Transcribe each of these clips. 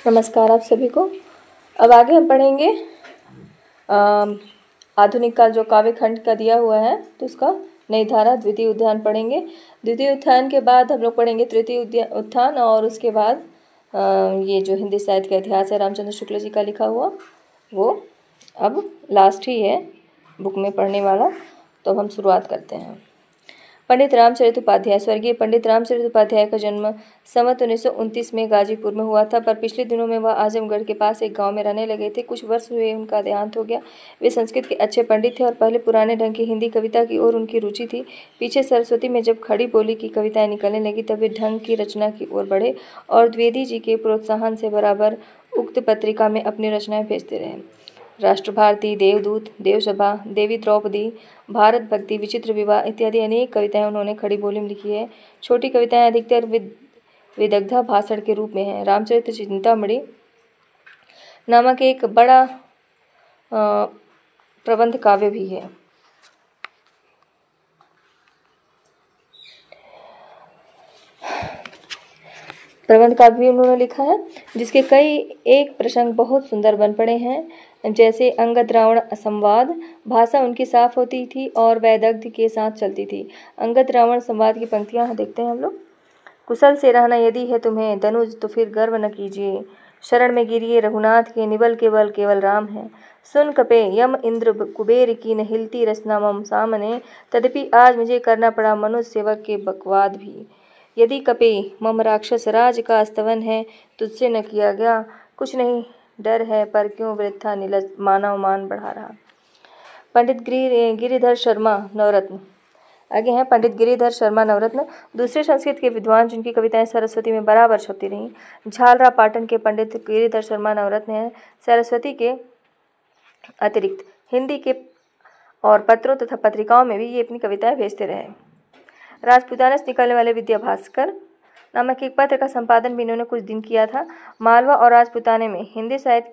नमस्कार आप सभी को। अब आगे हम पढ़ेंगे आधुनिक काल जो काव्य खंड का दिया हुआ है तो उसका नई धारा द्वितीय उद्यान पढ़ेंगे। द्वितीय उत्थान के बाद हम लोग पढ़ेंगे तृतीय उत्थान और उसके बाद ये जो हिंदी साहित्य का इतिहास है रामचंद्र शुक्ल जी का लिखा हुआ वो अब लास्ट ही है बुक में पढ़ने वाला। तो हम शुरुआत करते हैं। पंडित रामचरित उपाध्याय। स्वर्गीय पंडित रामचरित उपाध्याय का जन्म संवत 1929 में गाजीपुर में हुआ था, पर पिछले दिनों में वह आजमगढ़ के पास एक गांव में रहने लगे थे। कुछ वर्ष हुए उनका देहांत हो गया। वे संस्कृत के अच्छे पंडित थे और पहले पुराने ढंग की हिंदी कविता की ओर उनकी रुचि थी। पीछे सरस्वती में जब खड़ी बोली की कविताएं निकलने लगी तब वे ढंग की रचना की ओर बढ़े और द्विवेदी जी के प्रोत्साहन से बराबर उक्त पत्रिका में अपनी रचनाएं भेजते रहे। राष्ट्र भारती, देवदूत, देवसभा, देवी द्रौपदी, भारत भक्ति, विचित्र विवाह इत्यादि अनेक कविताएं उन्होंने खड़ी बोली में लिखी है। छोटी कविताएं अधिकतर विदग्धा भाषण के रूप में हैं। रामचरित चिंतामणि नामक एक बड़ा प्रबंध काव्य भी है। प्रबंध काव्य भी उन्होंने लिखा है जिसके कई एक प्रसंग बहुत सुंदर बन पड़े हैं, जैसे अंगद रावण संवाद। भाषा उनकी साफ होती थी और वैदग्ध्य के साथ चलती थी। अंगद रावण संवाद की पंक्तियां देखते हैं हम लोग। कुशल से रहना यदि है तुम्हें दनुज तो फिर गर्व न कीजिए, शरण में गिरिए रघुनाथ के निबल केवल केवल राम है। सुन कपे यम इंद्र कुबेर की न हिलती रचना मम सामने, तदपि आज मुझे करना पड़ा मनुष्य सेवक के बकवाद भी। यदि कपे मम राक्षस राज का स्तवन है, तुझसे न किया गया कुछ नहीं डर है, पर क्यों वृथा नीलज मानव मान बढ़ा रहा। पंडित गिरिधर शर्मा नवरत्न। आगे हैं पंडित गिरिधर शर्मा नवरत्न, दूसरे संस्कृत के विद्वान जिनकी कविताएं सरस्वती में बराबर छपती रहीं। झालरा पाटन के पंडित गिरिधर शर्मा नवरत्न हैं। सरस्वती के अतिरिक्त हिंदी के और पत्रों तथा पत्रिकाओं में भी ये अपनी कविताएं भेजते रहे। राजपूताना से निकलने वाले विद्या भास्कर नामक एक पत्र का संपादन भी इन्होंने कुछ दिन किया था। मालवा और राजपूताने में हिंदी साहित्य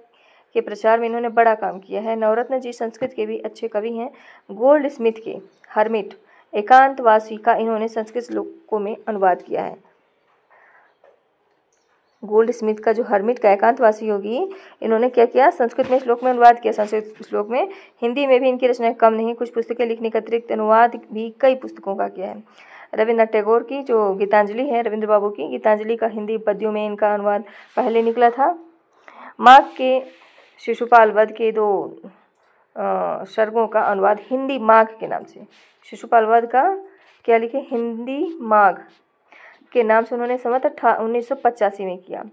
के प्रचार में इन्होंने बड़ा काम किया है। नवरत्न जी संस्कृत के भी अच्छे कवि हैं। गोल्ड स्मिथ के हर्मिट एकांतवासी का इन्होंने संस्कृत श्लोकों में अनुवाद किया है। गोल्ड स्मिथ का जो हर्मिट का एकांतवासी योगी इन्होंने क्या किया, संस्कृत में श्लोक में अनुवाद किया। संस्कृत श्लोक में हिंदी में भी इनकी रचनाएं कम नहीं, कुछ पुस्तकें लिखने के अतिरिक्त अनुवाद भी कई पुस्तकों का किया है। रविन्द्रनाथ टैगोर की जो गीतांजलि है, रविंद्र बाबू की गीतांजलि का हिंदी पद्यों में इनका अनुवाद पहले निकला था। माघ के शिशुपाल वध के 2 सर्गों का अनुवाद हिंदी माघ के नाम से, शिशुपाल वध का क्या लिखे हिंदी माघ के नाम से उन्होंने संवत 1985 में किया।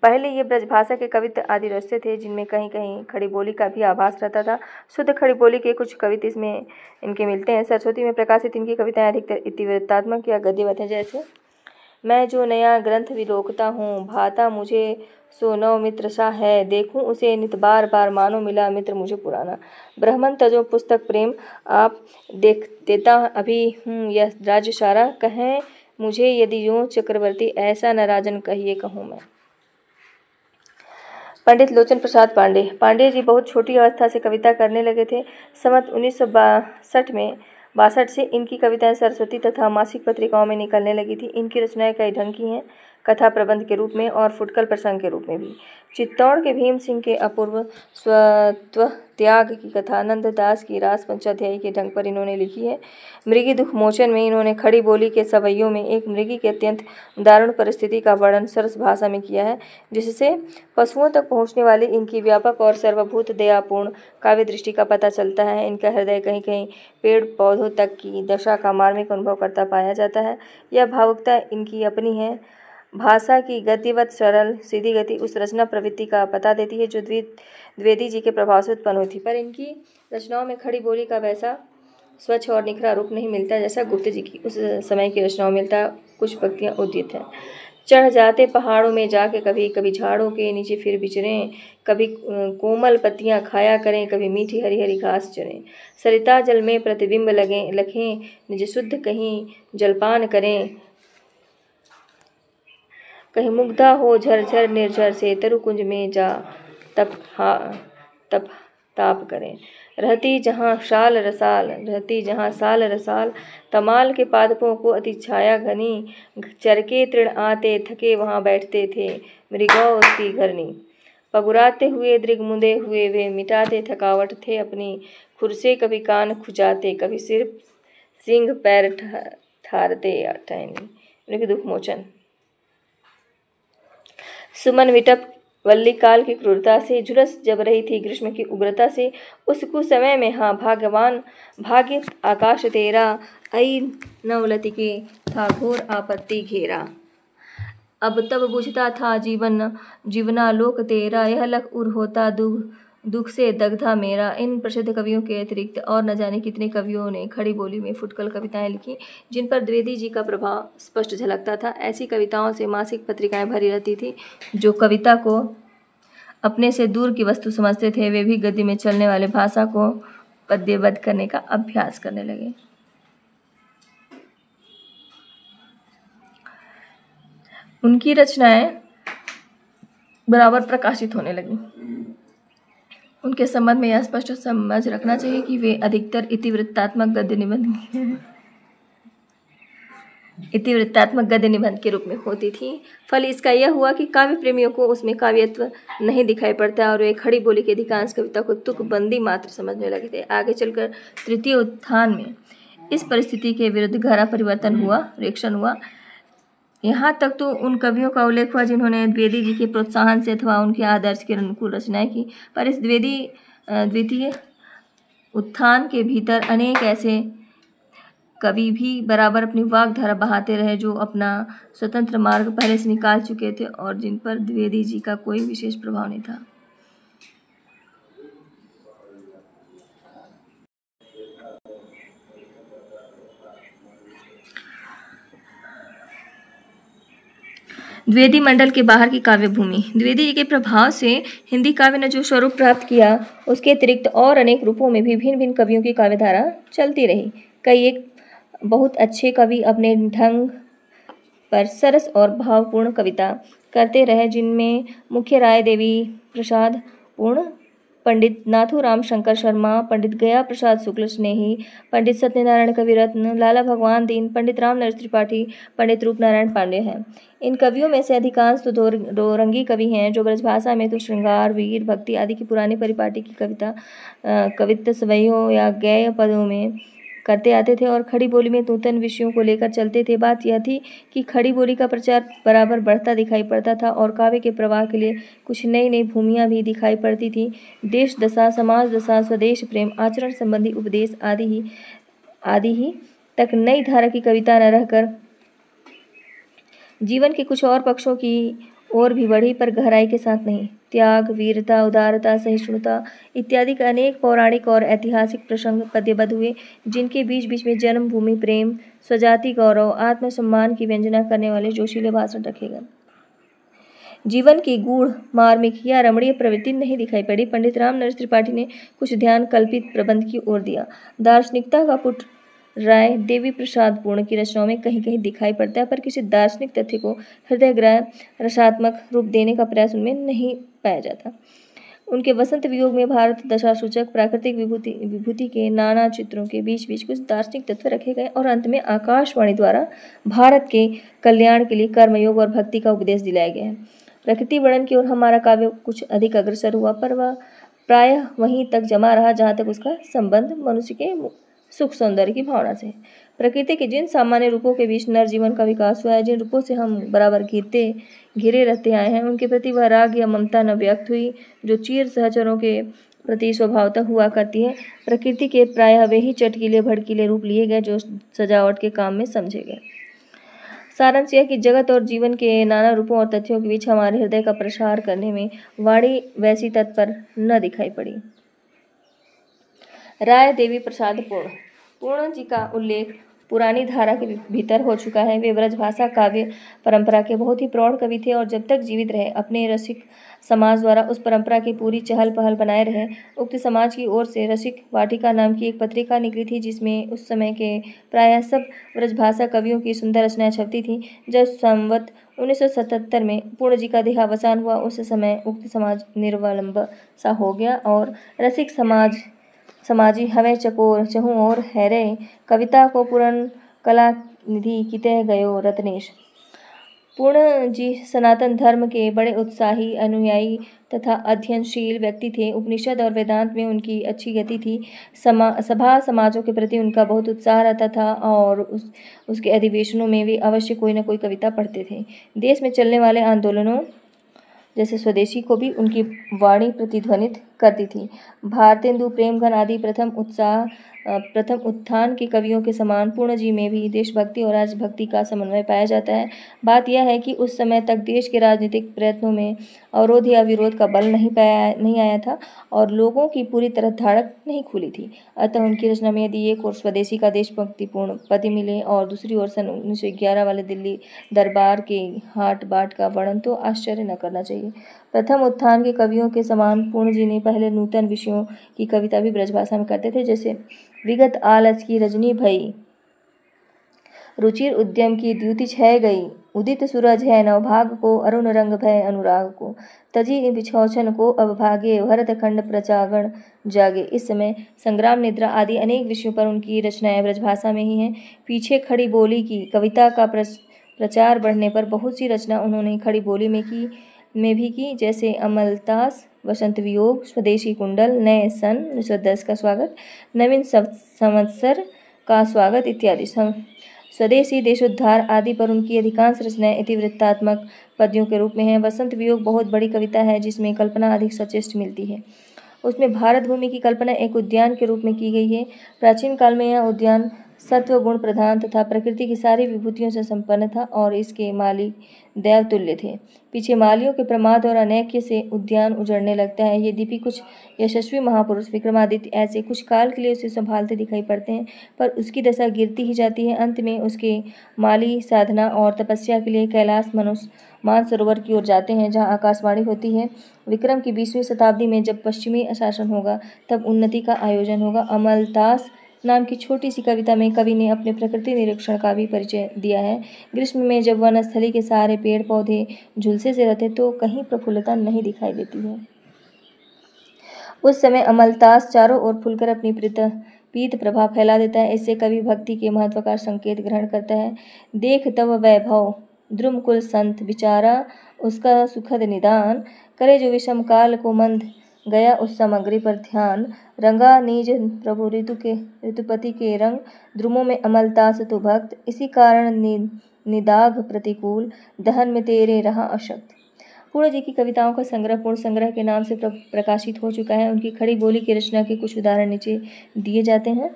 पहले ये ब्रजभाषा के कवित्व आदि रचते थे जिनमें कहीं कहीं खड़ी बोली का भी आभास रहता था। शुद्ध खड़ी बोली के कुछ कवित्व इसमें इनके मिलते हैं। सरस्वती में प्रकाशित इनकी कविताएं अधिकतर इतिवृत्तात्मक या गद्यवत हैं, जैसे मैं जो नया ग्रंथ विलोकता हूँ, भाता मुझे सो नव मित्र सा है, देखूं उसे नित बार बार मानो मिला मित्र मुझे पुराना। ब्राह्मण तजो पुस्तक प्रेम आप देख देता अभी हूँ यह राज्य सारा, कहें मुझे यदि यूं चक्रवर्ती ऐसा न राजन कहिए कहूँ मैं। पंडित लोचन प्रसाद पांडे। पांडे जी बहुत छोटी अवस्था से कविता करने लगे थे। संवत 1962 से इनकी कविताएं सरस्वती तथा मासिक पत्रिकाओं में निकलने लगी थी। इनकी रचनाएं कई ढंग की हैं, कथा प्रबंध के रूप में और फुटकल प्रसंग के रूप में भी। चित्तौड़ के भीम सिंह के अपूर्व स्वत्व त्याग की कथा नंददास की रास पंचाध्यायी के ढंग पर इन्होंने लिखी है। मृगी दुख मोचन में इन्होंने खड़ी बोली के सवैयों में एक मृगी की अत्यंत दारुण परिस्थिति का वर्णन सरस भाषा में किया है, जिससे पशुओं तक पहुँचने वाली इनकी व्यापक और सर्वभूत दयापूर्ण काव्य दृष्टि का पता चलता है। इनका हृदय कहीं कहीं पेड़ पौधों तक की दशा का मार्मिक अनुभव करता पाया जाता है। यह भावुकता इनकी अपनी है। भाषा की गतिवत सरल सीधी गति उस रचना प्रवृत्ति का पता देती है जो द्विवेदी जी के प्रभाव से उत्पन्न हुई थी, पर इनकी रचनाओं में खड़ी बोली का वैसा स्वच्छ और निखरा रूप नहीं मिलता जैसा गुप्त जी की उस समय की रचनाओं में मिलता। कुछ पंक्तियाँ उद्यत हैं। चढ़ जाते पहाड़ों में जाके कभी कभी झाड़ों के नीचे फिर बिचरें, कभी कोमल पत्तियां खाया करें, कभी मीठी हरी हरी घास चरें। सरिता जल में प्रतिबिंब लखें निज शुद्ध कहीं जलपान करें, कहीं मुग्धा हो झरझर निर्झर से तरुकुंज में जा तप ताप करें। रहती जहाँ साल रसाल, तमाल के पादपों को अति छाया घनी, चरके तृण आते थके वहाँ बैठते थे, मृगौ उसकी घरनी। पगुराते हुए दृग मुंदे हुए वे मिटाते थकावट थे अपनी, खुरसे कभी कान खुजाते, कभी सिर सिंह पैर ठारते टहनी। मृग दुख मोचन। सुमन विटप वल्ली काल की क्रूरता से झुलस जब रही थी ग्रीष्म की उग्रता से, उस कुसमय में हाँ भाग्य आकाश तेरा, आई नवलति के था घोर आपत्ति घेरा। अब तब बुझता था जीवनालोक तेरा, यह लख उर होता दुख से दग्धा मेरा। इन प्रसिद्ध कवियों के अतिरिक्त और न जाने कितने कवियों ने खड़ी बोली में फुटकल कविताएं लिखी, जिन पर द्विवेदी जी का प्रभाव स्पष्ट झलकता था। ऐसी कविताओं से मासिक पत्रिकाएं भरी रहती थी। जो कविता को अपने से दूर की वस्तु समझते थे, वे भी गद्य में चलने वाले भाषा को पद्यबद्ध करने का अभ्यास करने लगे। उनकी रचनाएं बराबर प्रकाशित होने लगी। उनके संबंध में यह स्पष्ट समझ रखना चाहिए कि वे अधिकतर इतिवृत्तात्मक गद्य निबंध के रूप में होती थी। फल इसका यह हुआ कि काव्य प्रेमियों को उसमें काव्यत्व नहीं दिखाई पड़ता और वे खड़ी बोली की अधिकांश कविता को तुकबंदी मात्र समझने लगे थे। आगे चलकर तृतीय उत्थान में इस परिस्थिति के विरुद्ध गहरा रिएक्शन हुआ। यहाँ तक तो उन कवियों का उल्लेख हुआ जिन्होंने द्विवेदी जी के प्रोत्साहन से अथवा उनके आदर्श के अनुकूल रचनाएं की, पर इस द्वितीय उत्थान के भीतर अनेक ऐसे कवि भी बराबर अपनी वाग्धारा बहाते रहे जो अपना स्वतंत्र मार्ग पहले से निकाल चुके थे और जिन पर द्विवेदी जी का कोई विशेष प्रभाव नहीं था। द्विवेदी मंडल के बाहर की काव्य भूमि। द्विवेदी जी के प्रभाव से हिंदी काव्य ने जो स्वरूप प्राप्त किया, उसके अतिरिक्त और अनेक रूपों में भी भिन्न भिन्न कवियों की काव्यधारा चलती रही। कई एक बहुत अच्छे कवि अपने ढंग पर सरस और भावपूर्ण कविता करते रहे, जिनमें मुख्य राय देवी प्रसाद पूर्ण, पंडित नाथूराम शंकर शर्मा, पंडित गया प्रसाद शुक्ल स्नेही, पंडित सत्यनारायण कविरत्न, लाला भगवान दीन, पंडित राम नरेश त्रिपाठी, पंडित रूपनारायण पांडे हैं। इन कवियों में से अधिकांश तो दो रंगी कवि हैं, जो ब्रजभाषा में तो श्रृंगार, वीर, भक्ति आदि की पुरानी परिपाटी की कवित्त सवैयों या गेय पदों में करते आते थे और खड़ी बोली में नूतन विषयों को लेकर चलते थे। बात यह थी कि खड़ी बोली का प्रचार बराबर बढ़ता दिखाई पड़ता था और काव्य के प्रवाह के लिए कुछ नई नई भूमियाँ भी दिखाई पड़ती थी। देश दशा, समाज दशा, स्वदेश प्रेम, आचरण संबंधी उपदेश आदि ही तक नई धारा की कविता न रहकर जीवन के कुछ और पक्षों की ओर भी बढ़ी, पर गहराई के साथ नहीं। त्याग, वीरता, उदारता, सहिष्णुता इत्यादि का अनेक पौराणिक और ऐतिहासिक प्रसंग पद्यबद्ध हुए, जिनके बीच बीच में जन्मभूमि प्रेम, स्वजाति गौरव, आत्मसम्मान की व्यंजना करने वाले जोशीले भाषण रखे गए। जीवन की गूढ़, मार्मिक या रमणीय प्रवृत्ति नहीं दिखाई पड़ी। पंडित राम नरेश त्रिपाठी ने कुछ ध्यान कल्पित प्रबंध की ओर दिया। दार्शनिकता का पुट राय देवी प्रसाद पूर्ण की रचनाओं में कहीं कहीं दिखाई पड़ता है, पर किसी दार्शनिक तथ्य को हृदयग्राह्य रसात्मक रूप देने का प्रयास उनमें नहीं पाया जाता। उनके वसंत वियोग में भारत दशासूचक, प्राकृतिक विभूति के नाना चित्रों के बीच बीच कुछ दार्शनिक तत्व रखे गए और अंत में आकाशवाणी द्वारा भारत के कल्याण के लिए कर्मयोग और भक्ति का उपदेश दिलाया गया है। प्रकृति वर्णन की ओर हमारा काव्य कुछ अधिक अग्रसर हुआ, पर वह प्रायः वहीं तक जमा रहा जहाँ तक उसका संबंध मनुष्य के सुख सौंदर्य की भावना से। प्रकृति के जिन सामान्य रूपों के बीच नर जीवन का विकास हुआ है, जिन रूपों से हम बराबर घिरे रहते आए हैं, उनके प्रति वह राग या ममता न व्यक्त हुई जो चीर सहचरों के प्रति स्वभावतः हुआ करती है। प्रकृति के प्रायः वे ही चटकीले भड़कीले रूप लिए गए जो सजावट के काम में समझे गए। सारांश यह कि जगत और जीवन के नाना रूपों और तथ्यों के बीच हमारे हृदय का प्रसार करने में वाणी वैसी तत्पर न दिखाई पड़ी। राय देवी प्रसाद पूर्ण जी का उल्लेख पुरानी धारा के भीतर हो चुका है। वे ब्रजभाषा काव्य परंपरा के बहुत ही प्रौढ़ कवि थे और जब तक जीवित रहे अपने रसिक समाज द्वारा उस परंपरा की पूरी चहल पहल बनाए रहे। उक्त समाज की ओर से रसिक वाटिका नाम की एक पत्रिका निकली थी जिसमें उस समय के प्रायः सब ब्रजभाषा कवियों की सुंदर रचनाएं छपती थीं। जब संवत 1977 में पूर्ण जी का देहावसान हुआ उस समय उक्त समाज निर्वलंब सा हो गया और रसिक समाजी हवे चकोर चहु और हैरे कविता को पूर्ण कला निधि किते गयो रत्नेश। पूर्ण जी सनातन धर्म के बड़े उत्साही अनुयायी तथा अध्ययनशील व्यक्ति थे। उपनिषद और वेदांत में उनकी अच्छी गति थी। सभा समाजों के प्रति उनका बहुत उत्साह रहता था और उसके अधिवेशनों में वे अवश्य कोई न कोई कविता पढ़ते थे। देश में चलने वाले आंदोलनों जैसे स्वदेशी को भी उनकी वाणी प्रतिध्वनित करती थी। भारतेंदु प्रेमघन आदि प्रथम उत्थान के कवियों के समान पूर्ण जी में भी देशभक्ति और राजभक्ति का समन्वय पाया जाता है। बात यह है कि उस समय तक देश के राजनीतिक प्रयत्नों में अवरोध या विरोध का बल नहीं आया था और लोगों की पूरी तरह धाड़क नहीं खुली थी। अतः उनकी रचना में यदि एक ओर स्वदेशी का देशभक्तिपूर्ण पद मिले और दूसरी ओर सन 1911 वाले दिल्ली दरबार के हाट बाट का वर्णन तो आश्चर्य न करना चाहिए। प्रथम उत्थान के कवियों के समान पूर्ण जी ने पहले नूतन विषयों की कविता भी ब्रजभाषा में करते थे, जैसे विगत आलस की रजनी भई, रुचिर उद्यम की द्युति छह गई, उदित सूरज है नवभाग को, अरुण रंग भय अनुराग को, तजी बिछौछन को अब भागे, भरत खंड प्रचागण जागे। इस समय संग्राम निद्रा आदि अनेक विषयों पर उनकी रचनाएं ब्रजभाषा में ही हैं। पीछे खड़ी बोली की कविता का प्रचार बढ़ने पर बहुत सी रचना उन्होंने खड़ी बोली में भी की, जैसे अमलतास, वसंत वियोग, स्वदेशी कुंडल, नए सन 1910 का स्वागत, नवीन संवत्सर का स्वागत इत्यादि। स्वदेशी, देशोद्धार आदि पर उनकी अधिकांश रचनाएं इतिवृत्तात्मक पद्यों के रूप में हैं। वसंत वियोग बहुत बड़ी कविता है जिसमें कल्पना अधिक सचेष्ट मिलती है। उसमें भारत भूमि की कल्पना एक उद्यान के रूप में की गई है। प्राचीन काल में यह उद्यान सत्व गुण प्रधान तथा प्रकृति की सारी विभूतियों से संपन्न था और इसके माली देवतुल्य थे। पीछे मालियों के प्रमाद और अनैक्य से उद्यान उजड़ने लगता है। यद्यपि कुछ यशस्वी महापुरुष विक्रमादित्य ऐसे कुछ काल के लिए उसे संभालते दिखाई पड़ते हैं, पर उसकी दशा गिरती ही जाती है। अंत में उसके माली साधना और तपस्या के लिए कैलाश मानसरोवर की ओर जाते हैं, जहाँ आकाशवाणी होती है विक्रम की 20वीं शताब्दी में जब पश्चिमी शासन होगा तब उन्नति का आयोजन होगा। अमलतास नाम की छोटी सी कविता में कवि ने अपने प्रकृति निरीक्षण का भी परिचय दिया है। ग्रीष्म में जब वनस्थली के सारे पेड़ पौधे झुलसे से रहते तो कहीं प्रफुल्लता नहीं दिखाई देती है। उस समय अमलतास चारों ओर फुलकर अपनी पीत प्रभा फैला देता है। इससे कवि भक्ति के महत्व का संकेत ग्रहण करता है। देख तव वैभव द्रुम कुल संत विचारा उसका सुखद निदान, करे जो विषम काल को मंद गया उस सामग्री पर ध्यान, रंगा निज प्रभु ऋतुपति के रंग, द्रुमों में अमलतास तो भक्त, इसी कारण निदाघ प्रतिकूल, दहन में तेरे रहा अशक्त। पूर्ण जी की कविताओं का संग्रह पूर्ण संग्रह के नाम से प्रकाशित हो चुका है। उनकी खड़ी बोली की रचना के कुछ उदाहरण नीचे दिए जाते हैं।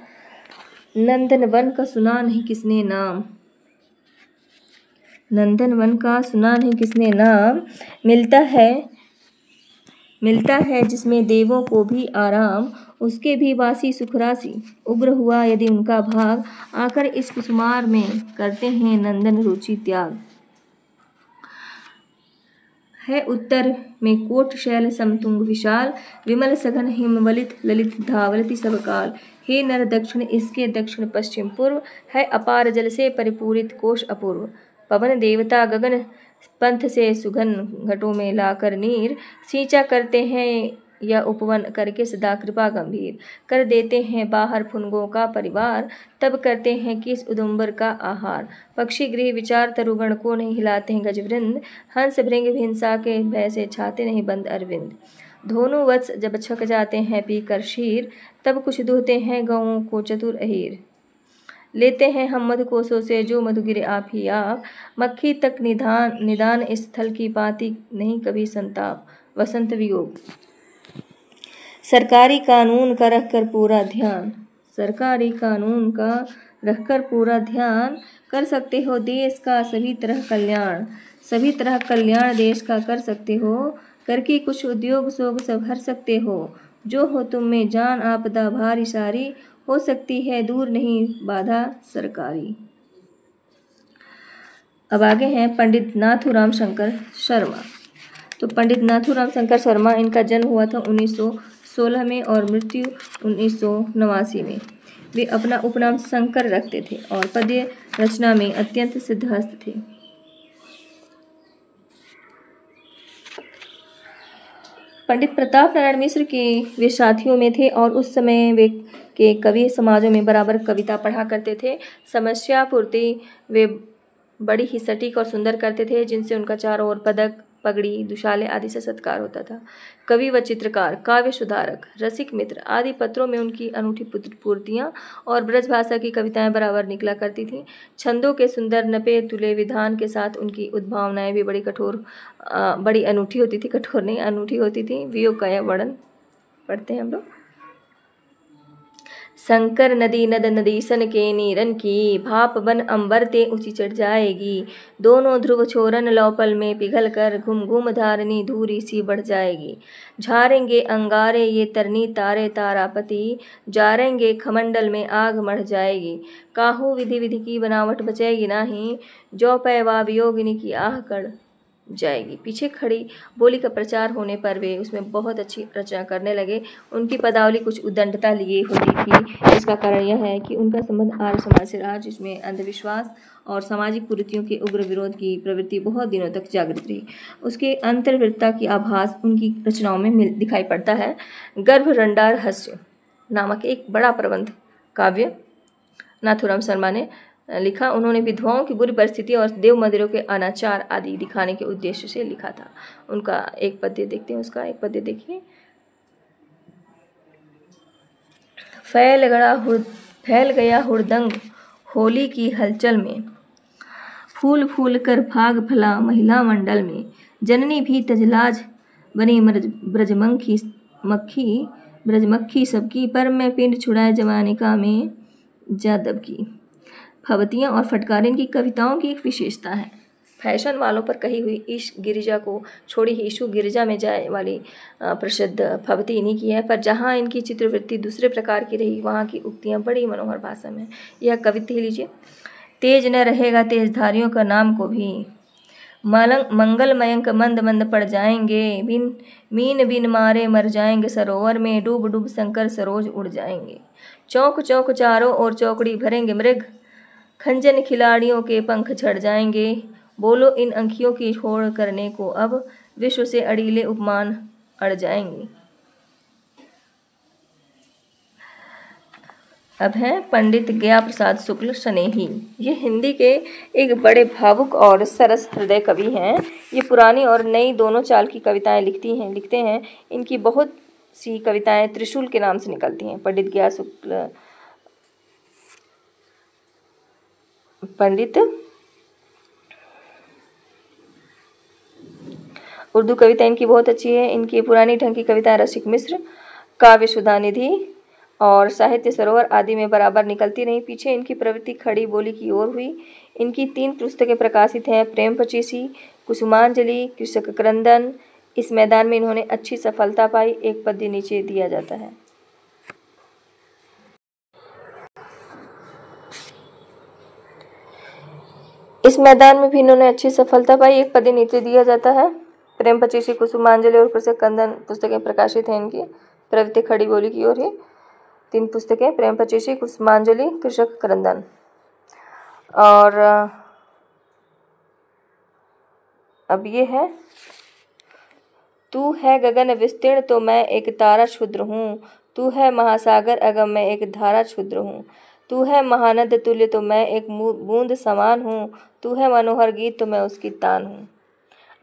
नंदनवन का सुना नहीं किसने नाम, नंदनवन का सुना नहीं किसने नाम, मिलता है जिसमें देवों को भी आराम, उसके भी वासी सुखरासी, उग्र हुआ यदि उनका भाग, आकर इस कुसुमार में करते हैं नंदन रुचि त्याग। है उत्तर में कोट शैल समतुंग विशाल, विमल सघन हिमवलित ललित धावलति सब काल, हे नर दक्षिण इसके दक्षिण पश्चिम पूर्व, है अपार जल से परिपूरित कोश अपूर्व, पवन देवता गगन पंथ से सुगन घटों में लाकर नीर, सींचा करते हैं या उपवन करके सदा कृपा गंभीर, कर देते हैं बाहर फुनगों का परिवार, तब करते हैं किस उदुम्बर का आहार, पक्षी गृह विचार तरुगण को नहीं हिलाते हैं गजवृंद, हंस भृंग हिंसा के भय से छाते नहीं बंद अरविंद, धोनु वत्स जब छक जाते हैं पीकर शीर, तब कुछ दुहते हैं गौओं को चतुर अहीर, लेते हैं हम मधु कोसों से जो मधु गिरे आप ही आप, मक्खी तक निदान स्थल की पाती नहीं कभी संताप। वसंत वियोग। सरकारी कानून का रखकर पूरा ध्यान, सरकारी कानून का रखकर पूरा ध्यान, कर सकते हो देश का सभी तरह कल्याण, सभी तरह कल्याण देश का कर सकते हो, करके कुछ उद्योग सोग सब भर सकते हो, जो हो तुम में जान आपदा भारी सारी, हो सकती है दूर नहीं बाधा सरकारी। अब आगे हैं पंडित नाथूराम शंकर शर्मा। तो पंडित नाथूराम शंकर शर्मा, इनका जन्म हुआ था 1916 में और मृत्यु 1989 में। वे अपना उपनाम शंकर रखते थे और पद्य रचना में अत्यंत सिद्धहस्त थे। पंडित प्रताप नारायण मिश्र के वे साथियों में थे और उस समय वे के कवि समाजों में बराबर कविता पढ़ा करते थे। समस्या पूर्ति वे बड़ी ही सटीक और सुंदर करते थे, जिनसे उनका चारों ओर पदक, पगड़ी, दुशाले आदि से सत्कार होता था। कवि व चित्रकार, काव्य सुधारक, रसिक मित्र आदि पत्रों में उनकी अनूठी पूर्तियाँ और ब्रज भाषा की कविताएं बराबर निकला करती थीं। छंदों के सुंदर नपे तुले विधान के साथ उनकी उद्भावनाएं भी बड़ी अनूठी होती थी, कठोर नहीं अनूठी होती थी। वियोग का यह वर्णन पढ़ते हैं हम लोग। शंकर नदी नद नदीसन के नीरन की, भाप बन अंबर ते ऊंची चढ़ जाएगी। दोनों ध्रुव छोरन लौपल में पिघल कर, घुम घुम धारनी धूरी सी बढ़ जाएगी। झारेंगे अंगारे ये तरनी तारे तारापति, जारेंगे खमंडल में आग मढ़ जाएगी। काहू विधि विधि की बनावट बचेगी नाही, जो पैवा वियोगिनी की आह कड़ जाएगी। पीछे खड़ी बोली का प्रचार होने पर वे उसमें बहुत अच्छी रचना करने लगे। उनकी पदावली कुछ उद्दंडता लिए होती थी। इसका कारण यह है कि उनका संबंध आर्य समाज से रहा, जिसमें अंधविश्वास और सामाजिक कुरीतियों के उग्र विरोध की प्रवृत्ति बहुत दिनों तक जागृत रही। उसके अंतर्वृत्ता की आभास उनकी रचनाओं में दिखाई पड़ता है। गर्भरंडार रहस्य नामक एक बड़ा प्रबंध काव्य नाथूराम शर्मा ने लिखा। उन्होंने विधवाओं की बुरी परिस्थिति और देव मंदिरों के अनाचार आदि दिखाने के उद्देश्य से लिखा था। उनका एक पद्य देखते हैं, उसका एक पद्य देखिए। फैल गया हुड़दंग होली की हलचल में, फूल फूल कर भाग फला महिला मंडल में। जननी भी तजलाज बनी ब्रजमक्खी सबकी, पर मैं पिंड छुड़ाए जवानिका में जादब की। भवतियाँ और फटकारें इनकी कविताओं की एक विशेषता है। फैशन वालों पर कही हुई ईश गिरिजा को छोड़ी ही ईशु गिरिजा में जाए वाली प्रसिद्ध भवती इन्हीं की है। पर जहाँ इनकी चित्रवृत्ति दूसरे प्रकार की रही, वहाँ की उक्तियाँ बड़ी मनोहर भाषा में। यह कविता ही लीजिए। तेज न रहेगा तेजधारियों का नाम को भी, मंगल मयंक मंद मंद पड़ जाएंगे। मीन बिन मारे मर जाएंगे, सरोवर में डूब डूब शंकर सरोज उड़ जाएंगे। चौक चौक चारों और चौकड़ी भरेंगे मृग, खंजन खिलाड़ियों के पंख झड़ जाएंगे। बोलो इन अंखियों की होड़ करने को, अब विश्व से अड़ीले उपमान अड़ जाएंगे। अब हैं पंडित गया प्रसाद शुक्ल स्नेही। ये हिंदी के एक बड़े भावुक और सरस हृदय कवि हैं। ये पुरानी और नई दोनों चाल की कविताएं लिखते हैं। इनकी बहुत सी कविताएं त्रिशूल के नाम से निकलती हैं। पंडित उर्दू कविता इनकी बहुत अच्छी है। इनकी पुरानी ढंग की कविताएं रसिक मिश्र, काव्य सुधानिधि और साहित्य सरोवर आदि में बराबर निकलती रहीं। पीछे इनकी प्रवृत्ति खड़ी बोली की ओर हुई। इनकी 3 पुस्तकें प्रकाशित हैं, प्रेम पचीसी, कुसुमांजलि, कृषक क्रंदन। इस मैदान में इन्होंने अच्छी सफलता पाई। एक पद्य नीचे दिया जाता है। इस मैदान में भी इन्होंने अच्छी सफलता पाई। एक पद्य नीचे दिया जाता है। प्रेम पचीसी, कुसुमांजलि और कृषक क्रंदन पुस्तकें प्रकाशित हैं इनकी। प्रवृत्ति खड़ी बोली की ओर ही 3 पुस्तकें, प्रेम पचीसी, कुसुमांजलि, कृषक क्रंदन। और अब ये है, तू है गगन विस्तीर्ण तो मैं एक तारा क्षुद्र हूँ। तू है महासागर अगम मैं एक धारा क्षुद्र हूँ। तू है महानद तुल्य तो मैं एक बूंद समान हूँ। तू है मनोहर गीत तो मैं उसकी तान हूँ।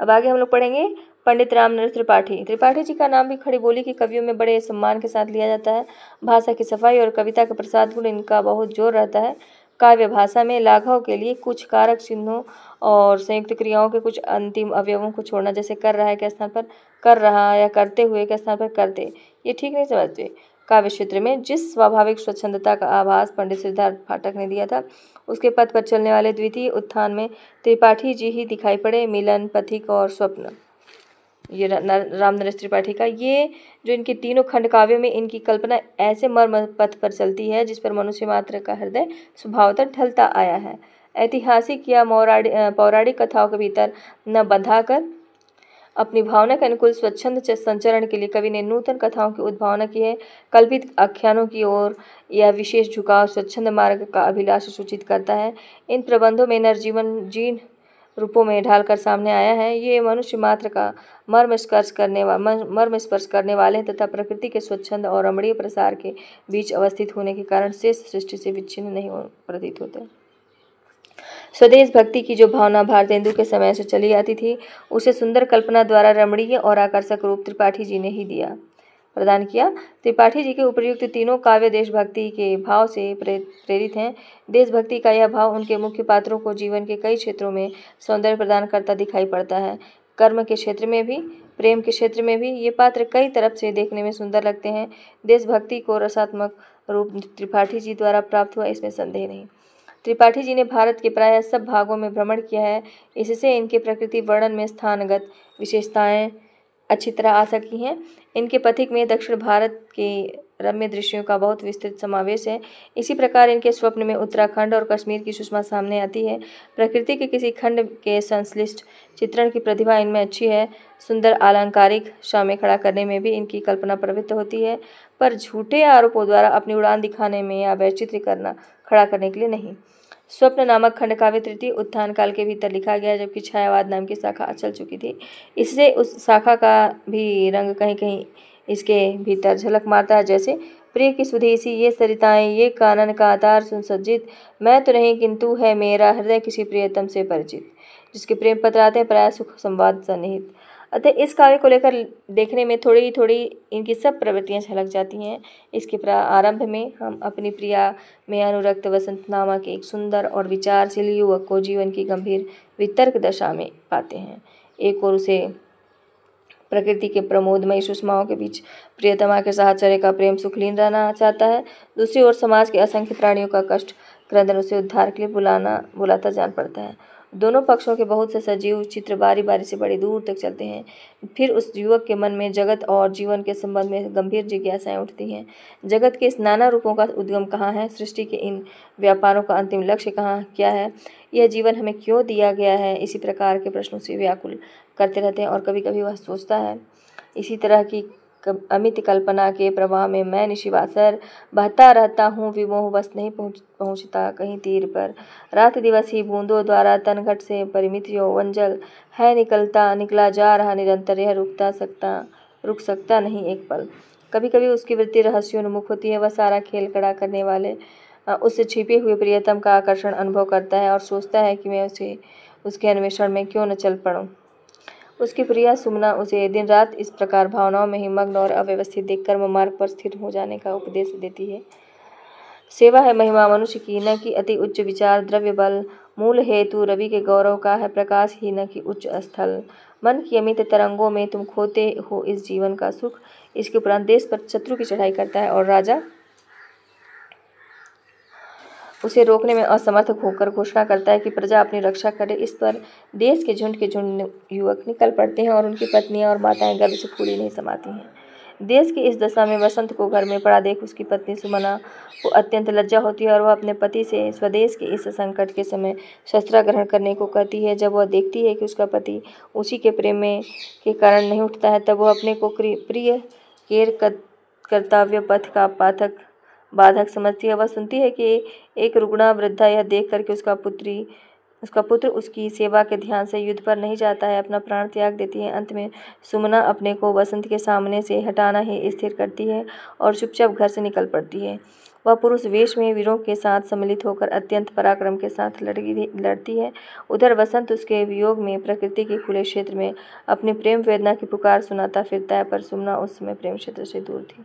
अब आगे हम लोग पढ़ेंगे पंडित रामनरेश त्रिपाठी। त्रिपाठी जी का नाम भी खड़ी बोली के कवियों में बड़े सम्मान के साथ लिया जाता है। भाषा की सफाई और कविता का प्रसाद गुण इनका बहुत जोर रहता है। काव्य भाषा में लाघव के लिए कुछ कारक चिन्हों और संयुक्त क्रियाओं के कुछ अंतिम अवयवों को छोड़ना, जैसे कर रहा है के स्थान पर कर रहा या करते हुए के स्थान पर करते, ये ठीक नहीं समझते। काव्य क्षेत्र में जिस स्वाभाविक स्वच्छंदता का आभास पंडित सिद्धार्थ फाटक ने दिया था, उसके पथ पर चलने वाले द्वितीय उत्थान में त्रिपाठी जी ही दिखाई पड़े। मिलन, पथिक और स्वप्न। ये रामनरेश त्रिपाठी का। ये जो इनके तीनों खंड काव्यों में इनकी कल्पना ऐसे मर्म पथ पर चलती है जिस पर मनुष्य मात्र का हृदय स्वभावतः ढलता आया है। ऐतिहासिक या पौराणिक कथाओं के भीतर न बंधाकर अपनी भावना के अनुकूल स्वच्छंद संचरण के लिए कवि ने नूतन कथाओं की उद्भावना की है। कल्पित आख्यानों की ओर यह विशेष झुकाव स्वच्छंद मार्ग का अभिलाष सूचित करता है। इन प्रबंधों में नरजीवन जीन रूपों में ढालकर सामने आया है। ये मनुष्य मात्र का मर्म स्पर्श करने वाले तथा प्रकृति के स्वच्छंद और रमणीय प्रसार के बीच अवस्थित होने के कारण शेष सृष्टि से विच्छिन्न नहीं प्रतीत होते। स्वदेश भक्ति की जो भावना भारतेंदु के समय से चली आती थी, उसे सुंदर कल्पना द्वारा रमणीय और आकर्षक रूप त्रिपाठी जी ने ही प्रदान किया। त्रिपाठी जी के उपर्युक्त तीनों काव्य देशभक्ति के भाव से प्रेरित हैं। देशभक्ति का यह भाव उनके मुख्य पात्रों को जीवन के कई क्षेत्रों में सौंदर्य प्रदान करता दिखाई पड़ता है। कर्म के क्षेत्र में भी, प्रेम के क्षेत्र में भी ये पात्र कई तरफ से देखने में सुंदर लगते हैं। देशभक्ति को रसात्मक रूप त्रिपाठी जी द्वारा प्राप्त हुआ, इसमें संदेह नहीं। त्रिपाठी जी ने भारत के प्रायः सब भागों में भ्रमण किया है। इससे इनके प्रकृति वर्णन में स्थानगत विशेषताएं अच्छी तरह आ सकी हैं। इनके पथिक में दक्षिण भारत के रम्य दृश्यों का बहुत विस्तृत समावेश है। इसी प्रकार इनके स्वप्न में उत्तराखंड और कश्मीर की सुषमा सामने आती है। प्रकृति के किसी खंड के संश्लिष्ट चित्रण की प्रतिभा इनमें अच्छी है। सुंदर अलंकारिक शामें खड़ा करने में भी इनकी कल्पना प्रवृत्त होती है, पर झूठे आरोपों द्वारा अपनी उड़ान दिखाने में या वैचित्र्य खड़ा करने के लिए नहीं। स्वप्न नामक खंड काव्य तृतीय उत्थान काल के भीतर लिखा गया, जबकि छायावाद नाम की शाखा चल चुकी थी। इससे उस शाखा का भी रंग कहीं कहीं इसके भीतर झलक मारता है, जैसे प्रिय की सुधेसी ये सरिताएं, ये कानन का तार सुसज्जित, मैं तो नहीं किंतु है मेरा हृदय किसी प्रियतम से परिचित। जिसके प्रेम पत्र आते हैं प्राय सुख संवाद सन्निहित। अतः इस काव्य को लेकर देखने में थोड़ी थोड़ी इनकी सब प्रवृत्तियां झलक जाती हैं। इसके आरंभ में हम अपनी प्रिया में अनुरक्त वसंत नामक एक सुंदर और विचारशील युवक को जीवन की गंभीर वितर्क दशा में पाते हैं। एक और उसे प्रकृति के प्रमोदमयी सुषमाओं के बीच प्रियतमा के साहचर्य का प्रेम सुखलीन रहना चाहता है। दूसरी ओर समाज के असंख्य प्राणियों का कष्ट क्रंदन उसे उद्धार के लिए बुलाता जान पड़ता है। दोनों पक्षों के बहुत से सजीव चित्र बारी बारी से बड़ी दूर तक चलते हैं। फिर उस युवक के मन में जगत और जीवन के संबंध में गंभीर जिज्ञासाएं उठती हैं। जगत के इस नाना रूपों का उद्गम कहाँ है? सृष्टि के इन व्यापारों का अंतिम लक्ष्य क्या है? यह जीवन हमें क्यों दिया गया है? इसी प्रकार के प्रश्नों से व्याकुल करते रहते हैं और कभी कभी वह सोचता है। इसी तरह की अमित कल्पना के प्रवाह में मैं निशिवासर बहता रहता हूँ, विमोह बस नहीं पहुँचता कहीं तीर पर। रात दिवस ही बूंदों द्वारा तनघट से परिमित यौवन जल है निकला जा रहा निरंतर, यह रुक सकता नहीं एक पल। कभी कभी उसकी वृत्ति रहस्योन्मुख होती है। वह सारा खेल खड़ा करने वाले उससे छिपे हुए प्रियतम का आकर्षण अनुभव करता है और सोचता है कि मैं उसके अन्वेषण में क्यों न चल पड़ूं। उसकी प्रिया सुमना उसे दिन रात इस प्रकार भावनाओं में ही मग्न और अव्यवस्थित देखकर मार्ग पर स्थिर हो जाने का उपदेश देती है। सेवा है महिमा मनुष्य की, न कि अति उच्च विचार द्रव्य बल। मूल हेतु रवि के गौरव का है प्रकाश ही, न कि उच्च स्थल। मन की अमित तरंगों में तुम खोते हो इस जीवन का सुख। इसके उपरांत देश पर शत्रु की चढ़ाई करता है और राजा उसे रोकने में असमर्थ होकर घोषणा करता है कि प्रजा अपनी रक्षा करे। इस पर देश के झुंड युवक निकल पड़ते हैं और उनकी पत्नियां और माताएं गर्व से फूली नहीं समाती हैं। देश की इस दशा में वसंत को घर में पड़ा देख उसकी पत्नी सुमना को अत्यंत लज्जा होती है और वह अपने पति से स्वदेश के इस संकट के समय शस्त्र ग्रहण करने को कहती है। जब वह देखती है कि उसका पति उसी के प्रेम में के कारण नहीं उठता है, तब वह अपने को प्रिय केर कर्तव्य पथ का बाधक समझती है। वह सुनती है कि एक रुग्णा वृद्धा यह देख कर कि उसका पुत्र उसकी सेवा के ध्यान से युद्ध पर नहीं जाता है, अपना प्राण त्याग देती है। अंत में सुमना अपने को वसंत के सामने से हटाना ही स्थिर करती है और चुपचाप घर से निकल पड़ती है। वह पुरुष वेश में वीरों के साथ सम्मिलित होकर अत्यंत पराक्रम के साथ लड़ती है। उधर वसंत उसके वियोग में प्रकृति के खुले क्षेत्र में अपनी प्रेम वेदना की पुकार सुनाता फिरता है, पर सुमना उस समय प्रेम क्षेत्र से दूर थी।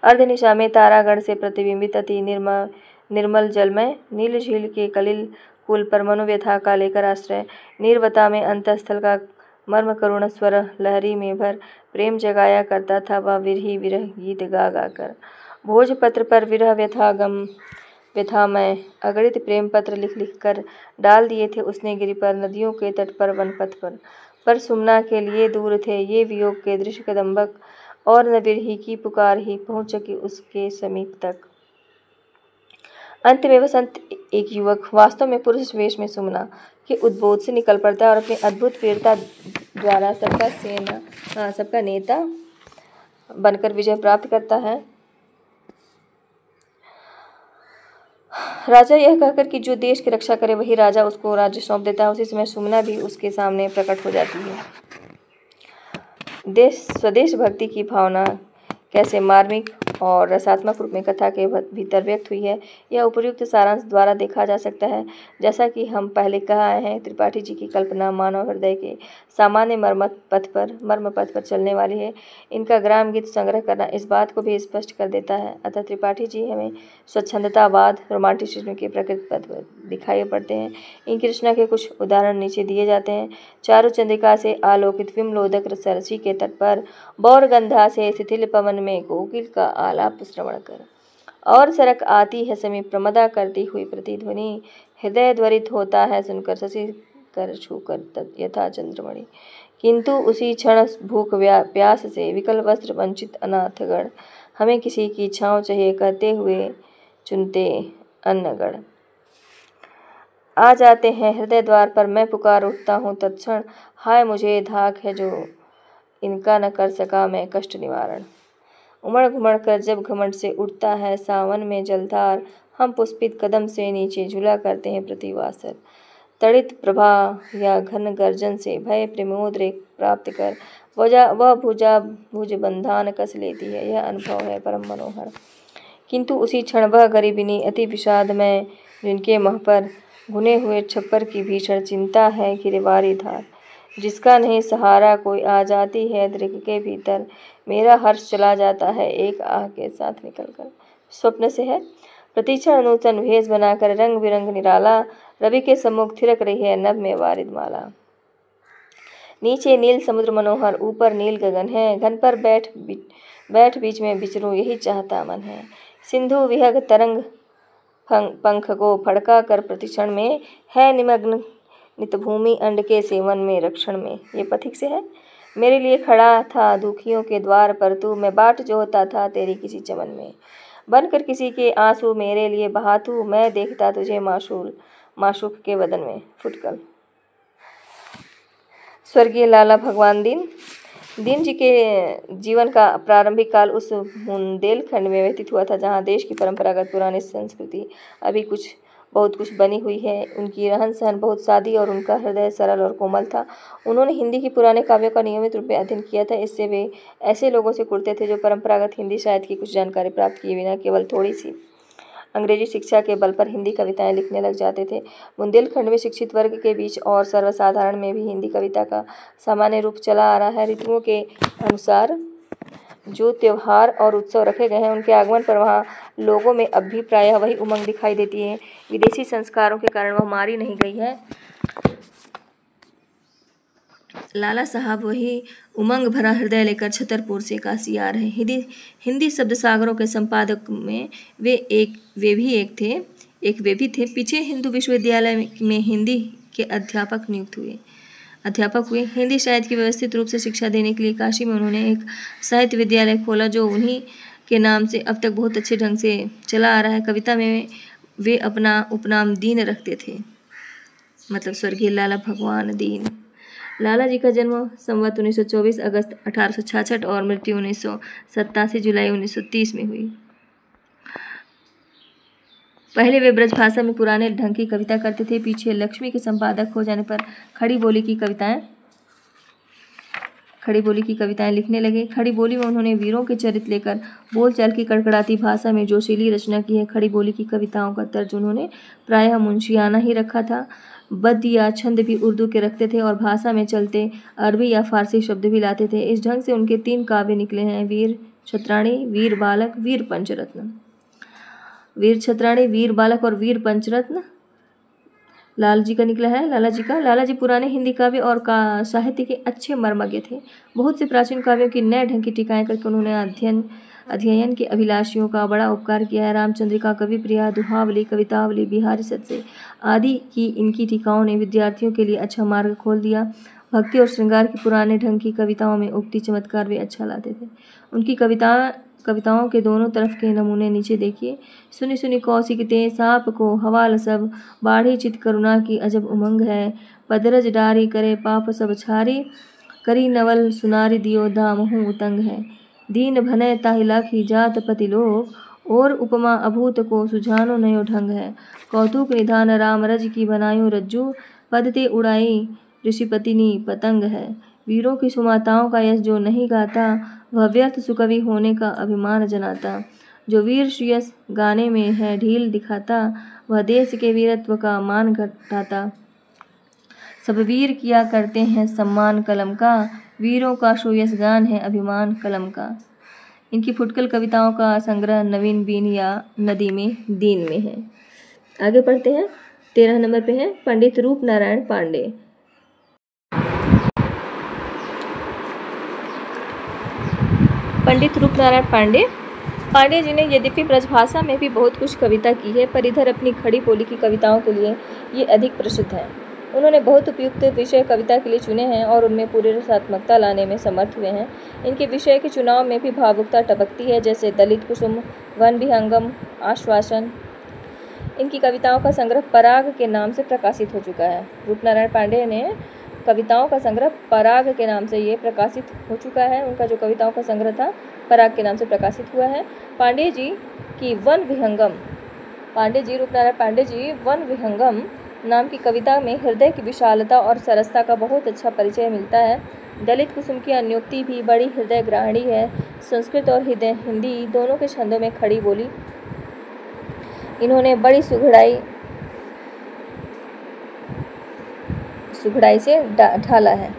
अर्धनिशा में तारागण से प्रतिबिंबित अति निर्मल जलमय नील झील के कलिल कुल पर मनोव्यथा का लेकर आश्रय, नीरवता में अंतस्थल का मर्म करुण स्वर लहरी में भर प्रेम जगाया करता था। वह विरह गीत गा कर भोजपत्र पर विरह व्यथामय अगणित प्रेम पत्र लिख कर डाल दिए थे उसने गिरि पर, नदियों के तट पर, वनपथ पर। पर सुमना के लिए दूर थे ये वियोग के दृश्य। कदम्बक और न विरही की पुकार ही पहुँच सकी उसके समीप तक। अंत में वसंत, एक युवक, वास्तव में पुरुष वेश में सुमना के उद्बोध से निकल पड़ता है और अपनी अद्भुत वीरता द्वारा सबका नेता बनकर विजय प्राप्त करता है। राजा यह कहकर कि जो देश की रक्षा करे वही राजा उसको राज्य सौंप देता है, उसी समय सुमना भी उसके सामने प्रकट हो जाती है। स्वदेश भक्ति की भावना कैसे मार्मिक और रसात्मक रूप में कथा के भीतर व्यक्त हुई है, यह उपर्युक्त सारांश द्वारा देखा जा सकता है। जैसा कि हम पहले कहा है, त्रिपाठी जी की कल्पना मानव हृदय के सामान्य मर्म पथ पर चलने वाली है। इनका ग्राम गीत संग्रह करना इस बात को भी स्पष्ट कर देता है। अतः त्रिपाठी जी हमें स्वच्छंदतावाद, रोमांटिसिज्म के प्रकृति पथ पर दिखाई पड़ते हैं। इनकी रचना के कुछ उदाहरण नीचे दिए जाते हैं। चारु चंद्रिका से आलोकित विमलोदक सरसी के तट पर, बौरगंधा से शिथिल पवन में कोकिल का आलाप श्रवण कर, और सरक आती है समीप प्रमदा करती हुई प्रतिध्वनि, हृदय द्वरित होता है सुनकर शशि कर छूकर यथा चंद्रमणि। किंतु उसी क्षण भूख प्यास से विकल वस्त्र वंचित अनाथगण हमें किसी की छाँव चाहिए कहते हुए चुनते अन्नगण आ जाते हैं हृदय द्वार पर। मैं पुकार उठता हूँ तत्क्षण, हाय मुझे धाक है जो इनका न कर सका मैं कष्ट निवारण। उमड़ घुमड़ कर जब घमंड से उठता है सावन में जलधार, हम पुष्पित कदम से नीचे झूला करते हैं प्रतिवासर। तड़ित प्रभा या घन गर्जन से भय प्रमोद रेख प्राप्त कर वह भुज बंधान कस लेती है, यह अनुभव है परम मनोहर। किंतु उसी क्षण वह गरीबिनी अति विषाद में, जिनके मुँह पर भुने हुए छप्पर की भीषण चिंता है गिरवारी धार, जिसका नहीं सहारा कोई आ जाती है दृग के भीतर, मेरा हर्ष चला जाता है एक आह के साथ निकलकर। स्वप्न से है। प्रतीक्षण नूतन भेष बनाकर रंग बिरंग निराला, रवि के सम्मुख थिरक रही है नभ में वारिद माला। नीचे नील समुद्र मनोहर, ऊपर नील गगन है, घन पर बैठ बीच में विचरूं यही चाहता मन है। सिंधु विहग तरंग पंख को फड़का कर प्रतिक्षण में है निमग्न, नित भूमि अंड के सेवन में रक्षण में। ये पथिक से है। मेरे लिए खड़ा था दुखियों के द्वार पर तू, मैं बाट जोहता था तेरी किसी चमन में। बनकर किसी के आंसू मेरे लिए बहा तू, मैं देखता तुझे माशूक के वदन में। फुटकल। स्वर्गीय लाला भगवान दीन जी के जीवन का प्रारंभिक काल उस बुंदेलखंड में व्यतीत हुआ था जहाँ देश की परंपरागत पुरानी संस्कृति अभी बहुत कुछ बनी हुई है। उनकी रहन सहन बहुत सादी और उनका हृदय सरल और कोमल था। उन्होंने हिंदी की पुराने काव्यों का नियमित रूप में अध्ययन किया था। इससे वे ऐसे लोगों से कुड़ते थे जो परंपरागत हिंदी साहित्य की कुछ जानकारी प्राप्त किए बिना केवल थोड़ी सी अंग्रेजी शिक्षा के बल पर हिंदी कविताएं लिखने लग जाते थे। बुंदेलखंड में शिक्षित वर्ग के बीच और सर्वसाधारण में भी हिंदी कविता का सामान्य रूप चला आ रहा है। ऋतुओं के अनुसार जो त्योहार और उत्सव रखे गए हैं, उनके आगमन पर वहाँ लोगों में अब भी प्रायः वही उमंग दिखाई देती है। विदेशी संस्कारों के कारण वह मारी नहीं गई है। लाला साहब वही उमंग भरा हृदय लेकर छतरपुर से काशी आ रहे। हिंदी शब्द सागरों के संपादक में वे भी थे। पीछे हिंदू विश्वविद्यालय में हिंदी के अध्यापक हुए। हिंदी साहित्य की व्यवस्थित रूप से शिक्षा देने के लिए काशी में उन्होंने एक साहित्य विद्यालय खोला जो उन्हीं के नाम से अब तक बहुत अच्छे ढंग से चला आ रहा है। कविता में वे अपना उपनाम दीन रखते थे, मतलब स्वर्गीय लाला भगवान दीन। लाला जी का जन्म संवत 1924 अगस्त 1866 और मृत्यु 1987 जुलाई 1930 में हुई। पहले वे ब्रजभाषा में पुराने ढंग की कविता करते थे। पीछे लक्ष्मी के संपादक हो जाने पर खड़ी बोली की कविताएं लिखने लगे। खड़ी बोली में उन्होंने वीरों के चरित्र लेकर बोलचाल की कड़कड़ाती भाषा में जोशीली रचना की है। खड़ी बोली की कविताओं का तर्ज उन्होंने प्रायः मुंशियाना ही रखा था। बद्य या छंद भी उर्दू के रखते थे और भाषा में चलते अरबी या फारसी शब्द भी लाते थे। इस ढंग से उनके 3 काव्य निकले हैं: वीर छत्राणी, वीर बालक, वीर पंचरत्न। वीर छत्राणी, वीर बालक और वीर पंचरत्न लाला जी पुराने हिंदी काव्य और साहित्य के अच्छे मर्मज्ञ थे। बहुत से प्राचीन काव्यों की नए ढंग की टीकाएं करके उन्होंने अध्ययन के अभिलाषियों का बड़ा उपकार किया है। रामचंद्रिका, कवि प्रिया, दुहावली, कवितावली, बिहारी सत्से आदि की इनकी टीकाओं ने विद्यार्थियों के लिए अच्छा मार्ग खोल दिया। भक्ति और श्रृंगार की पुराने ढंग की कविताओं में उक्ति चमत्कार वे अच्छा लाते थे। उनकी कविताओं के दोनों तरफ के नमूने नीचे देखिए। सुनी सुनी कौशिकते साप को हवाल सब, बाढ़ी चित करुणा की अजब उमंग है। पदरज डारी करे पाप सब छारी, करी नवल सुनारी दियो दामहु उतंग है। दीन भनय ताहि लाखी जात पति लोक, और उपमा अभूत को सुझानो नयो ढंग है। कौतुक निधान राम रज की बनायो रज्जू, पद ते उड़ाई ऋषिपतिनी पतंग है। वीरों की सुमाताओं का यश जो नहीं गाता, वह व्यर्थ सुकवि होने का अभिमान जनाता। जो वीर श्रेयस गाने में है ढील दिखाता, वह देश के वीरत्व का मान घटाता। सब वीर किया करते हैं सम्मान कलम का, वीरों का श्रेयस गान है अभिमान कलम का। इनकी फुटकल कविताओं का संग्रह नवीन बीन या नदी में दीन में है। आगे पढ़ते हैं। 13 नंबर पे है पंडित रूप नारायण पांडे। पंडित रूपनारायण पांडे जी ने यद्यपि ब्रजभाषा में भी बहुत कुछ कविता की है, पर इधर अपनी खड़ी बोली की कविताओं के लिए ये अधिक प्रसिद्ध हैं। उन्होंने बहुत उपयुक्त विषय कविता के लिए चुने हैं और उनमें पूरी रसात्मकता लाने में समर्थ हुए हैं। इनके विषय के चुनाव में भी भावुकता टपकती है, जैसे दलित कुसुम, वन विहंगम, आश्वासन। इनकी कविताओं का संग्रह पराग के नाम से प्रकाशित हो चुका है। रूपनारायण पांडे ने कविताओं का संग्रह पराग के नाम से ये प्रकाशित हो चुका है। उनका जो कविताओं का संग्रह था पराग के नाम से प्रकाशित हुआ है। पांडे जी रूपनारायण पांडे जी वन विहंगम नाम की कविता में हृदय की विशालता और सरसता का बहुत अच्छा परिचय मिलता है। दलित कुसुम की अन्योक्ति भी बड़ी हृदय ग्राहणी है। संस्कृत और हिंदी दोनों के छंदों में खड़ी बोली इन्होंने बड़ी सुघड़ाई से ढाला है।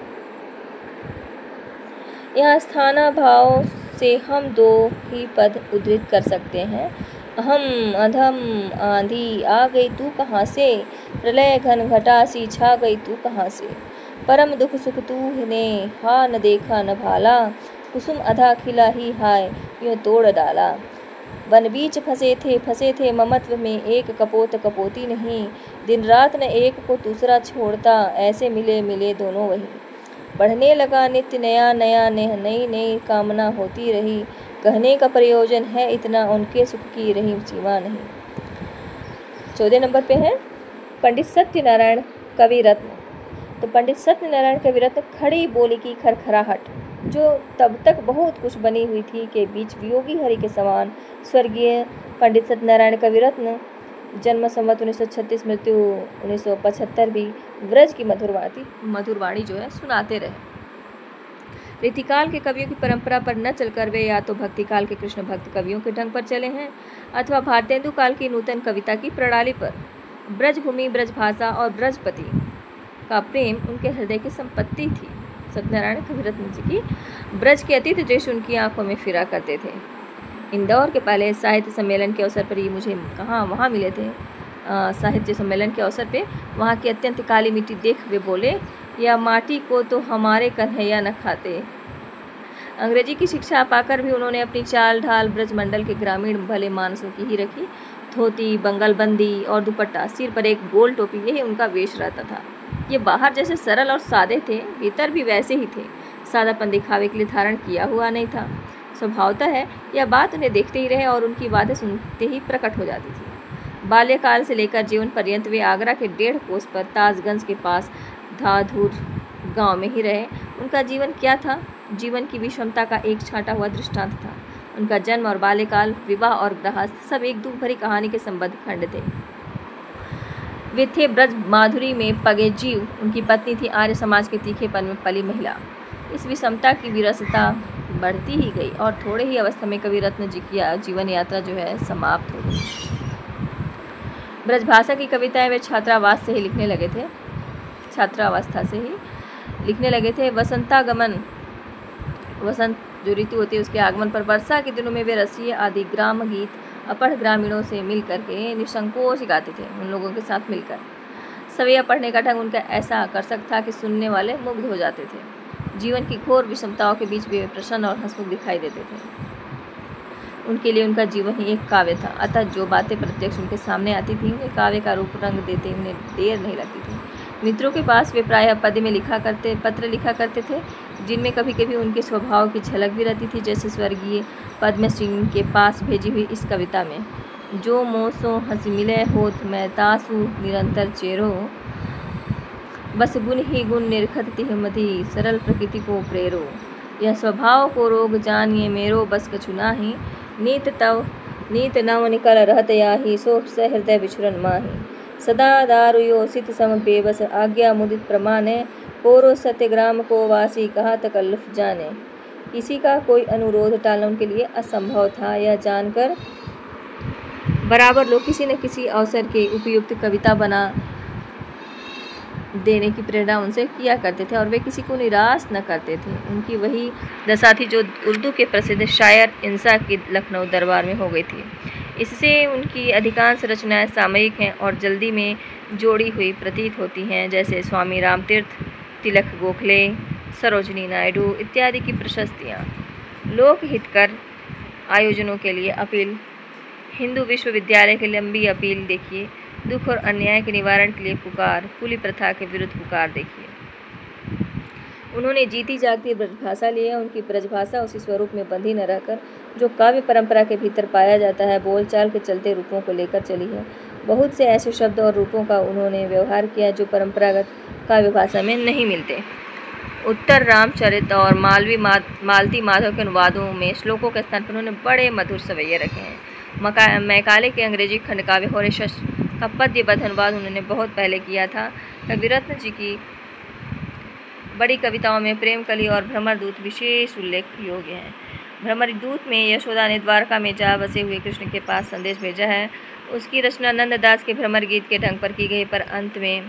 यहाँ स्थाना भाव से हम दो ही पद उद्धृत कर सकते हैं। अहम अधम आंधी आ गई तू कहाँ से, प्रलय घन घटा सी छा गई तू कहाँ से। परम दुख सुख तूने हा न देखा न भाला, कुसुम अधा खिला ही हाय यूँ तोड़ डाला। वन बीच फंसे थे ममत्व में एक कपोत कपोती नहीं, दिन रात न एक को दूसरा छोड़ता, ऐसे मिले दोनों वही। बढ़ने लगा नित्य नया नई नई कामना होती रही, कहने का प्रयोजन है इतना उनके सुख की रही सीमा नहीं। 14 नंबर पे है पंडित सत्यनारायण कविरत्न। तो पंडित सत्यनारायण कविरत्न खड़ी बोली की खरखराहट, जो तब तक बहुत कुछ बनी हुई थी, के बीच वियोगी हरि के समान स्वर्गीय पंडित सत्यनारायण कविरत्न जन्म संवत 1936 मृत्यु 1975 भी व्रज की मधुरवाणी जो है सुनाते रहे। रीतिकाल के कवियों की परंपरा पर न चलकर वे या तो भक्ति काल के कृष्ण भक्त कवियों के ढंग पर चले हैं, अथवा भारतेंदु काल की नूतन कविता की प्रणाली पर। ब्रजभूमि, ब्रजभाषा और ब्रजपति का प्रेम उनके हृदय की संपत्ति थी। सत्यनारायण कविरत्न जी की ब्रज के अतीत दृश्य उनकी आंखों में फिरा करते थे। इंदौर के पहले साहित्य सम्मेलन के अवसर पर ये मुझे वहाँ मिले थे। साहित्य सम्मेलन के अवसर पे वहाँ की अत्यंत काली मिट्टी देख वे बोले, या माटी को तो हमारे कन्हैया न खाते। अंग्रेजी की शिक्षा पाकर भी उन्होंने अपनी चाल ढाल ब्रजमंडल के ग्रामीण भले मानसों की ही रखी। धोती, बंगलबंदी और दुपट्टा, सिर पर एक गोल टोपी, यही उनका वेश रहता था। ये बाहर जैसे सरल और सादे थे, भीतर भी वैसे ही थे। सादापन दिखावे के लिए धारण किया हुआ नहीं था। स्वभावतः है यह बात उन्हें देखते ही रहे और उनकी बातें सुनते ही प्रकट हो जाती थी। बाल्यकाल से लेकर जीवन पर्यंत वे आगरा के 1.5 कोस पर ताजगंज के पास धाधुर गांव में ही रहे। उनका जीवन क्या था? जीवन की विषमता का एक छांटा हुआ दृष्टांत था। उनका जन्म और बाल्यकाल, विवाह और गृहस्थ सब एक दुख भरी कहानी के संबद्ध खंड थे। वे थे ब्रज माधुरी में पगे जीव। उनकी पत्नी थी आर्य समाज के तीखेपन में पली महिला। इस विषमता की विरसता बढ़ती ही गई और थोड़े ही अवस्था में कविरत्न जी की जीवन यात्रा जो है समाप्त हो गई। ब्रजभाषा की कविताएं वे छात्रावास से ही लिखने लगे थे। छात्रावस्था से ही लिखने लगे थे। वसंतागमन, वसंत जो ऋतु होती है उसके आगमन पर वर्षा के दिनों में वे रसीय आदि ग्राम गीत अपढ़ ग्रामीणों से मिल करके निसंकोच गाते थे। उन लोगों के साथ मिलकर सवैया पढ़ने का ढंग उनका ऐसा आकर्षक था कि सुनने वाले मुग्ध हो जाते थे। जीवन की घोर विषमताओं के बीच वे प्रसन्न और हंसमुख दिखाई देते थे। उनके लिए उनका जीवन ही एक काव्य था। अतः जो बातें प्रत्यक्ष उनके सामने आती थी उन्हें काव्य का रूप रंग देते उन्हें देर नहीं लगती थी। मित्रों के पास वे प्रायः पत्र लिखा करते थे, जिनमें कभी कभी उनके स्वभाव की झलक भी रहती थी, जैसे स्वर्गीय पद्म सिंह के पास भेजी हुई इस कविता में। जो मोसो हंसी मिले होत मैं तासु निरंतर चेरो, बस गुण ही गुण निरखत तिह मति सरल प्रकृति को प्रेरो। यह स्वभाव को रोग जानिए मेरो बस कछु नाही, नीत नव निकल रहत याही सो सहृदय विचुरन माही। सदा दारुयो सित सम बेबस आज्ञा मुदित प्रमाणे, पोरो सत्यग्राम को वासी कहा तकल्लुफ जाने। किसी का कोई अनुरोध टालना उनके लिए असंभव था। यह जानकर बराबर लोग किसी न किसी अवसर के उपयुक्त कविता बना देने की प्रेरणा उनसे किया करते थे और वे किसी को निराश न करते थे। उनकी वही दशा थी जो उर्दू के प्रसिद्ध शायर इंसा की लखनऊ दरबार में हो गई थी। इससे उनकी अधिकांश रचनाएं सामयिक हैं और जल्दी में जोड़ी हुई प्रतीत होती हैं, जैसे स्वामी रामतीर्थ, तिलक गोखले, सरोजनी नायडू इत्यादि की प्रशस्तियाँ। लोक हितकर आयोजनों के लिए अपील, हिंदू विश्वविद्यालय की लंबी अपील देखिए, दुख और अन्याय के निवारण के लिए पुकार, कुली प्रथा के विरुद्ध पुकार देखिए। उन्होंने जीती जागती ब्रजभाषा ली है। उनकी ब्रजभाषा उसी स्वरूप में बंधी न रहकर जो काव्य परंपरा के भीतर पाया जाता है, बोलचाल के चलते रूपों को लेकर चली है। बहुत से ऐसे शब्द और रूपों का उन्होंने व्यवहार किया जो परंपरागत काव्य भाषा में नहीं मिलते। उत्तर रामचरित और मालती माधव के अनुवादों में श्लोकों के स्थान पर उन्होंने बड़े मधुर सवैये रखे हैं। मैकाले के अंग्रेजी खंड काव्य होरेशस का पद्यबद्ध अनुवाद उन्होंने बहुत पहले किया था। कविरत्न जी की बड़ी कविताओं में प्रेमकली और भ्रमरदूत विशेष उल्लेख योग्य हैं। भ्रमरदूत में यशोदा ने द्वारका में जा बसे हुए कृष्ण के पास संदेश भेजा है। उसकी रचना नंददास के भ्रमर गीत के ढंग पर की गई, पर अंत में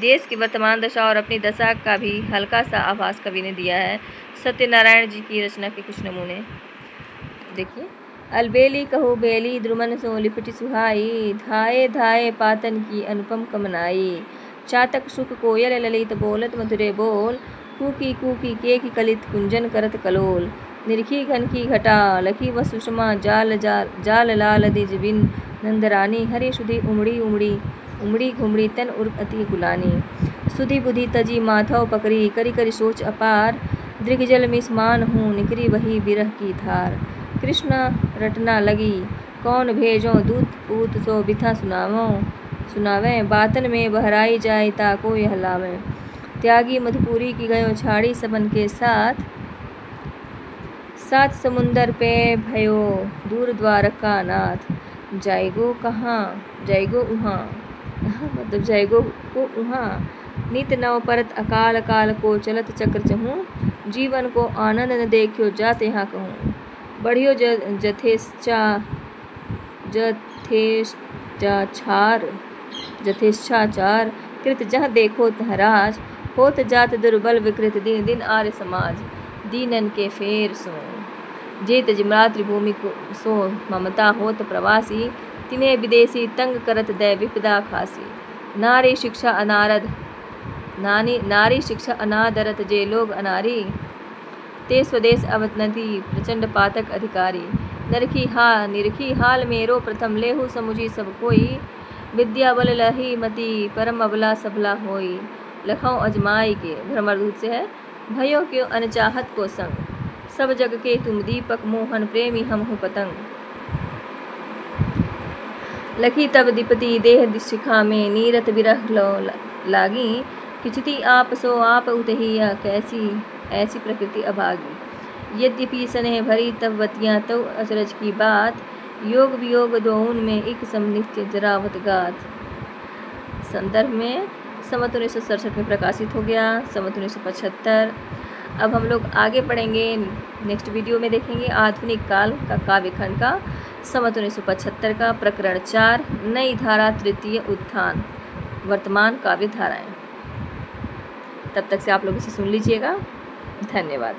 देश की वर्तमान दशा और अपनी दशा का भी हल्का सा आभास कवि ने दिया है। सत्यनारायण जी की रचना के कुछ नमूने देखिए। अलबेली कहो बेली द्रुमन सो लिपटी सुहाई, धाये धाये पातन की अनुपम कमनाई। चातक सुख कोयल ललित बोलत मधुरे बोल, कूकी कूकी के की कलित कुंजन करत कलोल। निरखी घन की घटा लखी व सुषमा जाल लाल दिज बिन नंदरानी। हरि सुधी उमड़ी उमड़ी उमड़ी घुमड़ी तन उर्क अति गुलानी। सुधी बुद्धि तजी माधव पकड़ी करी करी सोच अपार, दृग्जल मिसमान हूँ निकरी वही बिरह की धार। कृष्ण रटना लगी कौन भेजो दूत पूत सो बिथा सुनावें, बातन में बहराई जाए ताको यह लावें। त्यागी मधुपुरी की गयो छाड़ी सबन के साथ, सात समुंदर पे भयो दूर द्वारका नाथ। जाएगो कहाँ जाएगो उहाँ, मतलब जाएगो को उहाँ। नित नव परत अकाल काल को चलत चक्र चहूँ, जीवन को आनंद न देखियो जात यहाँ कहूँ। बढ़ियो जथेच्छाचार, कृत जह देखो तह राज। होत जात दुर्बल विकृत दिन दिन आर्य समाज, दीनन के फेर सो। जे तज मातृभूमि को सो ममता होत प्रवासी, तिन्हें विदेशी तंग करत दै विपदा खासी। नारी शिक्षा अनादरत जे लोग अनारी, ते स्वदेश अवतनती प्रचंड पातक अधिकारी। निरखी हाल मेरो प्रथम लेहु समुझी सब कोई, विद्या बल लही मति परम अबला सबला होई। लखों अजमाई के भ्रमरदूत से है, भयो क्यों अनचाहत को संग, सब जग के तुम दीपक मोहन प्रेमी हम हूँ पतंग। लखी तब दीपति देह शिखा में नीरत बिरह लागी, किचती आप सो आप उतहिया कैसी ऐसी प्रकृति अभागी। यद्यपि स्नेह भरी तब बतियाँ तो अचरज की बात, योग वियोग दोउन में एक समनित्य जरावत गात। संदर्भ में संवत 1967 में प्रकाशित हो गया, संवत 1975। अब हम लोग आगे पढ़ेंगे, नेक्स्ट वीडियो में देखेंगे आधुनिक काल का काव्यखंड का संवत 1975 का प्रकरण 4, नई धारा तृतीय उत्थान, वर्तमान काव्य धाराएं। तब तक से आप लोग इसे सुन लीजिएगा। धन्यवाद।